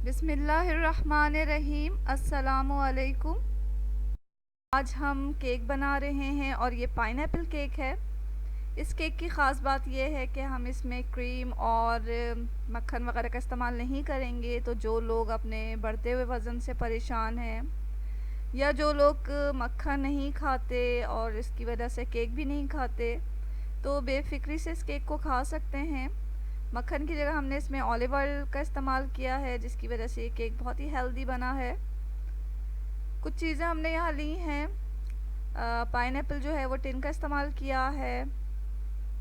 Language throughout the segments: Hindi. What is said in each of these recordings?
बिस्मिल्लाहिर्रहमानिर्रहीम। अस्सलामुअलैकुम। आज हम केक बना रहे हैं और ये पाइनएप्पल केक है। इस केक की ख़ास बात यह है कि हम इसमें क्रीम और मक्खन वगैरह का इस्तेमाल नहीं करेंगे। तो जो लोग अपने बढ़ते हुए वज़न से परेशान हैं या जो लोग मक्खन नहीं खाते और इसकी वजह से केक भी नहीं खाते, तो बेफ़िक्री से इस केक को खा सकते हैं। मक्खन की जगह हमने इसमें ऑलिव ऑयल का इस्तेमाल किया है, जिसकी वजह से ये केक बहुत ही हेल्दी बना है। कुछ चीज़ें हमने यहाँ ली हैं। पाइनएप्पल जो है वो टिन का इस्तेमाल किया है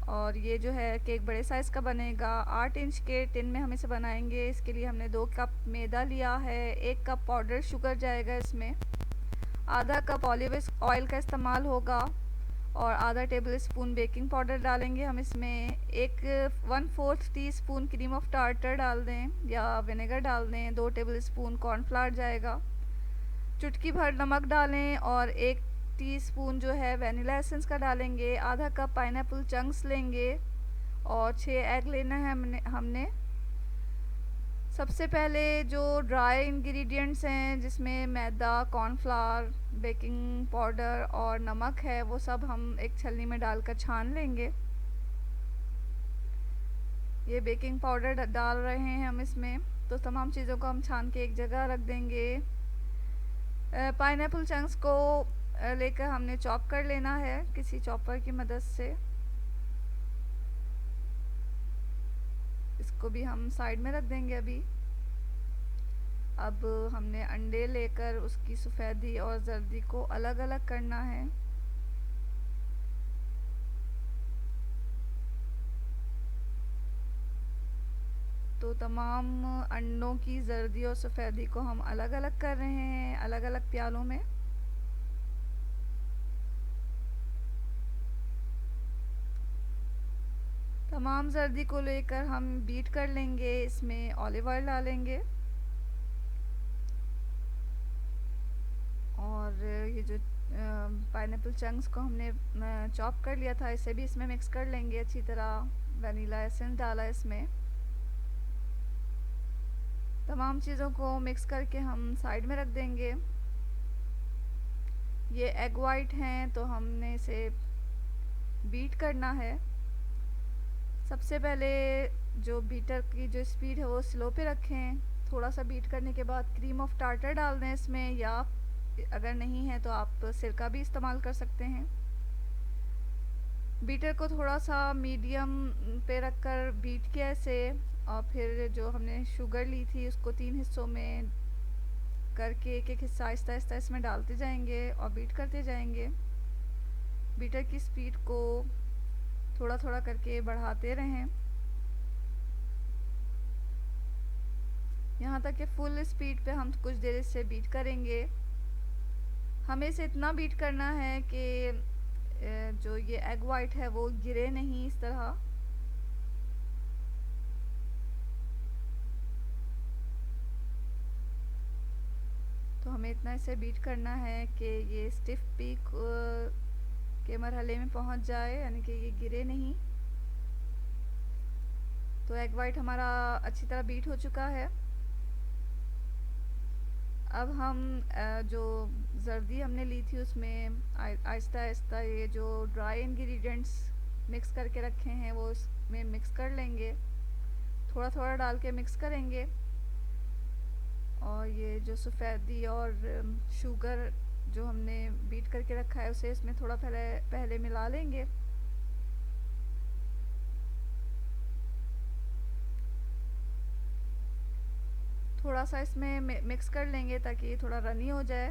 और ये जो है केक बड़े साइज़ का बनेगा। 8 इंच के टिन में हम इसे बनाएंगे। इसके लिए हमने 2 कप मैदा लिया है, 1 कप पाउडर शुगर जाएगा इसमें, आधा कप ऑलिव ऑयल का इस्तेमाल होगा और आधा टेबल स्पून बेकिंग पाउडर डालेंगे हम इसमें। 1/4 टीस्पून क्रीम ऑफ टार्टर डाल दें या विनेगर डाल दें। 2 टेबल स्पून कॉर्नफ्लावर जाएगा। चुटकी भर नमक डालें और 1 टीस्पून जो है वनीला एसेंस का डालेंगे। आधा कप पाइनएप्पल चंक्स लेंगे और 6 एग लेना है हमने। सबसे पहले जो ड्राई इंग्रेडिएंट्स हैं, जिसमें मैदा, कॉर्नफ्लावर, बेकिंग पाउडर और नमक है, वो सब हम एक छलनी में डालकर छान लेंगे। ये बेकिंग पाउडर डाल रहे हैं हम इसमें। तो तमाम चीज़ों को हम छान के एक जगह रख देंगे। पाइनएप्पल चंक्स को लेकर हमने चॉप कर लेना है किसी चॉपर की मदद से। इसको भी हम साइड में रख देंगे अभी। अब हमने अंडे लेकर उसकी सफ़ेदी और जर्दी को अलग अलग करना है। तो तमाम अंडों की जर्दी और सफ़ेदी को हम अलग अलग कर रहे हैं, अलग अलग प्यालों में। तमाम जर्दी को लेकर हम बीट कर लेंगे। इसमें ऑलिव ऑयल डालेंगे और ये जो पाइनएप्पल चंक्स को हमने चॉप कर लिया था, इसे भी इसमें मिक्स कर लेंगे अच्छी तरह। वनीला एसेंस डाला इसमें। तमाम चीज़ों को मिक्स करके हम साइड में रख देंगे। ये एग वाइट हैं तो हमने इसे बीट करना है। सबसे पहले जो बीटर की जो स्पीड है वो स्लो पे रखें। थोड़ा सा बीट करने के बाद क्रीम ऑफ टार्टर डाल दें इसमें, या अगर नहीं है तो आप सिरका भी इस्तेमाल कर सकते हैं। बीटर को थोड़ा सा मीडियम पे रखकर बीट किया इसे, और फिर जो हमने शुगर ली थी उसको 3 हिस्सों में करके एक एक हिस्सा आहिस्ता आहिस्ता इसमें डालते जाएंगे और बीट करते जाएंगे। बीटर की स्पीड को थोड़ा थोड़ा करके बढ़ाते रहें यहाँ तक कि फुल स्पीड पे हम कुछ देर से बीट करेंगे। हमें इसे इतना बीट करना है कि जो ये एग वाइट है वो गिरे नहीं इस तरह। तो हमें इतना इसे बीट करना है कि ये स्टिफ पीक के मरहले में पहुंच जाए, यानी कि ये गिरे नहीं। तो एग वाइट हमारा अच्छी तरह बीट हो चुका है। अब हम जो जर्दी हमने ली थी उसमें आहिस्ता आहिस्ता ये जो ड्राई इंग्रेडिएंट्स मिक्स करके रखे हैं वो इसमें मिक्स कर लेंगे। थोड़ा थोड़ा डाल के मिक्स करेंगे और ये जो सफ़ेदी और शुगर जो हमने बीट करके रखा है उसे इसमें थोड़ा पहले मिला लेंगे। थोड़ा सा इसमें मिक्स कर लेंगे ताकि ये थोड़ा रनी हो जाए।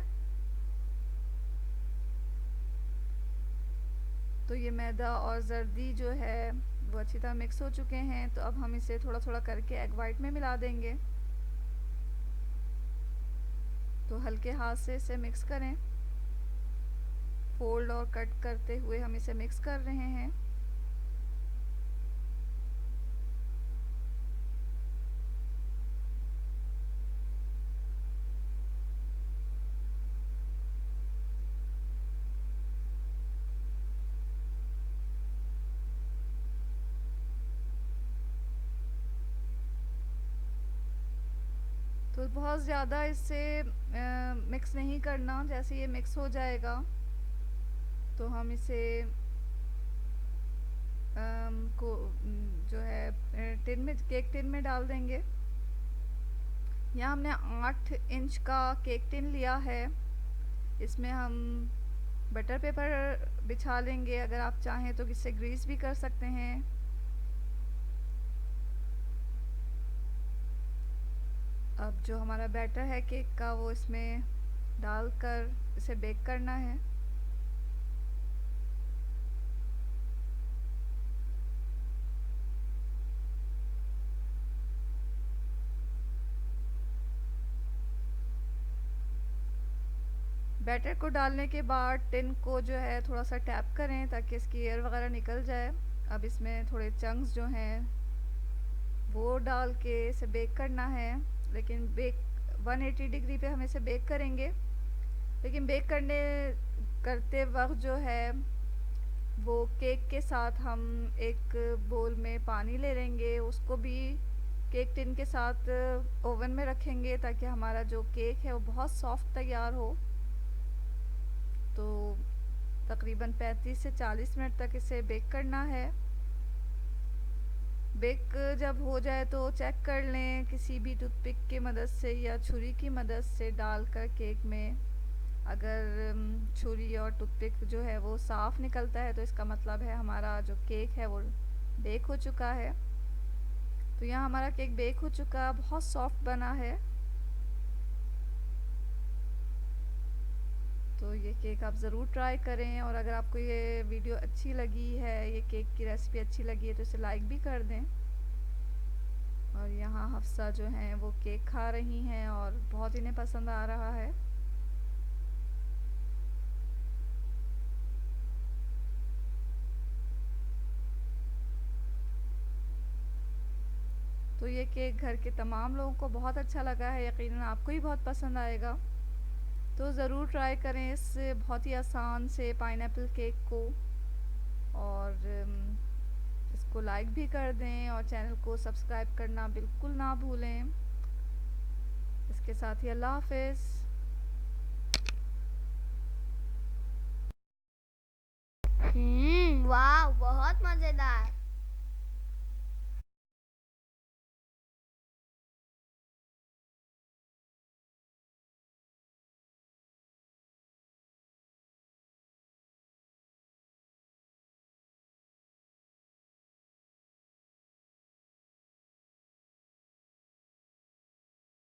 तो ये मैदा और जर्दी जो है वो अच्छी तरह मिक्स हो चुके हैं। तो अब हम इसे थोड़ा थोड़ा करके एग वाइट में मिला देंगे। तो हल्के हाथ से इसे मिक्स करें। फोल्ड और कट करते हुए हम इसे मिक्स कर रहे हैं। तो बहुत ज़्यादा इससे मिक्स नहीं करना। जैसे ये मिक्स हो जाएगा तो हम इसे को जो है टिन में, केक टिन में डाल देंगे। यहाँ हमने 8 इंच का केक टिन लिया है। इसमें हम बटर पेपर बिछा लेंगे। अगर आप चाहें तो इससे ग्रीस भी कर सकते हैं। अब जो हमारा बैटर है केक का वो इसमें डालकर इसे बेक करना है। बैटर को डालने के बाद टिन को जो है थोड़ा सा टैप करें ताकि इसकी एयर वगैरह निकल जाए। अब इसमें थोड़े चंक्स जो हैं वो डाल के इसे बेक करना है। लेकिन बेक 180 डिग्री पे हम इसे बेक करेंगे। लेकिन बेक करते वक्त जो है वो केक के साथ हम एक बोल में पानी ले लेंगे, उसको भी केक टिन के साथ ओवन में रखेंगे ताकि हमारा जो केक है वो बहुत सॉफ्ट तैयार हो। तो तकरीबन 35 से 40 मिनट तक इसे बेक करना है। बेक जब हो जाए तो चेक कर लें किसी भी टूथपिक की मदद से या छुरी की मदद से डालकर केक में। अगर छुरी और टूथपिक जो है वो साफ़ निकलता है तो इसका मतलब है हमारा जो केक है वो बेक हो चुका है। तो यहाँ हमारा केक बेक हो चुका, बहुत सॉफ्ट बना है। तो ये केक आप ज़रूर ट्राई करें। और अगर आपको ये वीडियो अच्छी लगी है, ये केक की रेसिपी अच्छी लगी है तो इसे लाइक भी कर दें। और यहाँ हफ्सा जो हैं वो केक खा रही हैं और बहुत इन्हें पसंद आ रहा है। तो ये केक घर के तमाम लोगों को बहुत अच्छा लगा है, यकीनन आपको ही बहुत पसंद आएगा। तो ज़रूर ट्राई करें इस बहुत ही आसान से पाइनएप्पल केक को। और इसको लाइक भी कर दें और चैनल को सब्सक्राइब करना बिल्कुल ना भूलें। इसके साथ ही अल्लाह हाफ़िज़।